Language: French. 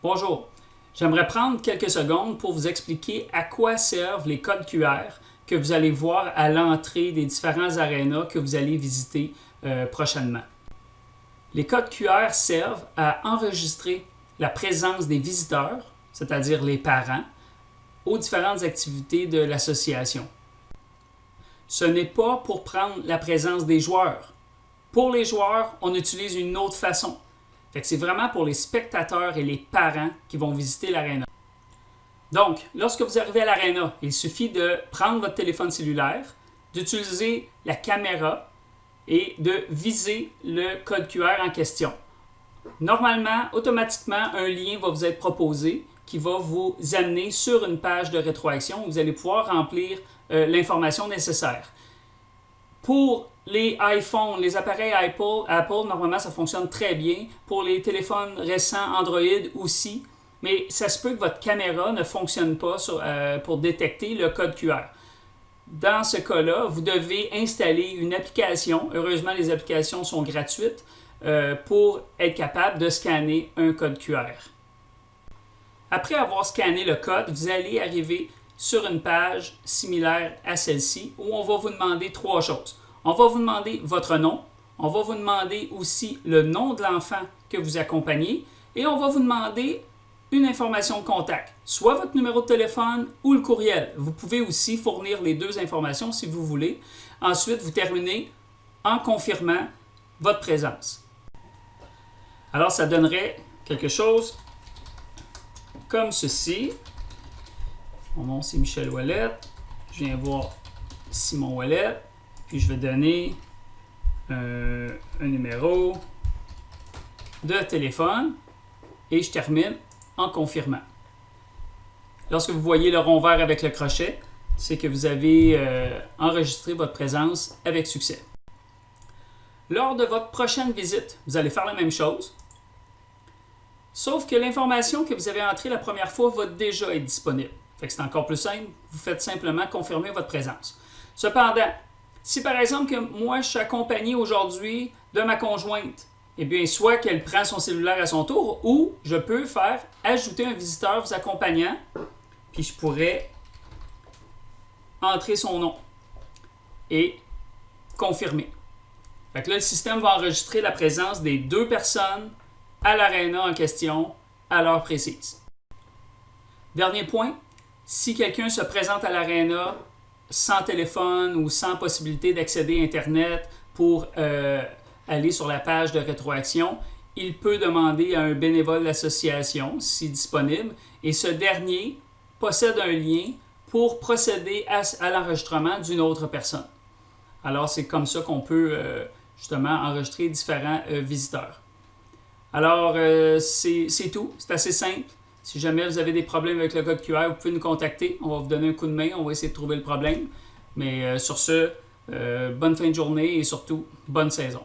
Bonjour, j'aimerais prendre quelques secondes pour vous expliquer à quoi servent les codes QR que vous allez voir à l'entrée des différents arénas que vous allez visiter prochainement. Les codes QR servent à enregistrer la présence des visiteurs, c'est-à-dire les parents, aux différentes activités de l'association. Ce n'est pas pour prendre la présence des joueurs. Pour les joueurs, on utilise une autre façon. Fait que c'est vraiment pour les spectateurs et les parents qui vont visiter l'aréna. Donc, lorsque vous arrivez à l'aréna, il suffit de prendre votre téléphone cellulaire, d'utiliser la caméra et de viser le code QR en question. Normalement, automatiquement, un lien va vous être proposé qui va vous amener sur une page de rétroaction où vous allez pouvoir remplir l'information nécessaire. Pour les iPhones, les appareils Apple, normalement, ça fonctionne très bien. Pour les téléphones récents Android aussi. Mais ça se peut que votre caméra ne fonctionne pas pour détecter le code QR. Dans ce cas-là, vous devez installer une application. Heureusement, les applications sont gratuites pour être capable de scanner un code QR. Après avoir scanné le code, vous allez arriver sur une page similaire à celle-ci où on va vous demander trois choses. On va vous demander votre nom, on va vous demander aussi le nom de l'enfant que vous accompagnez et on va vous demander une information de contact, soit votre numéro de téléphone ou le courriel. Vous pouvez aussi fournir les deux informations si vous voulez. Ensuite, vous terminez en confirmant votre présence. Alors, ça donnerait quelque chose comme ceci. Mon nom, c'est Michel Ouellet. Je viens voir Simon Ouellet. Puis, je vais donner un numéro de téléphone. Et je termine en confirmant. Lorsque vous voyez le rond vert avec le crochet, c'est que vous avez enregistré votre présence avec succès. Lors de votre prochaine visite, vous allez faire la même chose. Sauf que l'information que vous avez entrée la première fois va déjà être disponible. Fait que c'est encore plus simple. Vous faites simplement confirmer votre présence. Cependant, si par exemple que moi je suis accompagné aujourd'hui de ma conjointe, eh bien soit qu'elle prend son cellulaire à son tour ou je peux faire ajouter un visiteur vous accompagnant, puis je pourrais entrer son nom et confirmer. Fait que là, le système va enregistrer la présence des deux personnes à l'aréna en question à l'heure précise. Dernier point, si quelqu'un se présente à l'aréna sans téléphone ou sans possibilité d'accéder à Internet pour aller sur la page de rétroaction, il peut demander à un bénévole de l'association, si disponible, et ce dernier possède un lien pour procéder à l'enregistrement d'une autre personne. Alors, c'est comme ça qu'on peut justement enregistrer différents visiteurs. Alors, c'est tout. C'est assez simple. Si jamais vous avez des problèmes avec le code QR, vous pouvez nous contacter. On va vous donner un coup de main. On va essayer de trouver le problème. Mais sur ce, bonne fin de journée et surtout, bonne saison.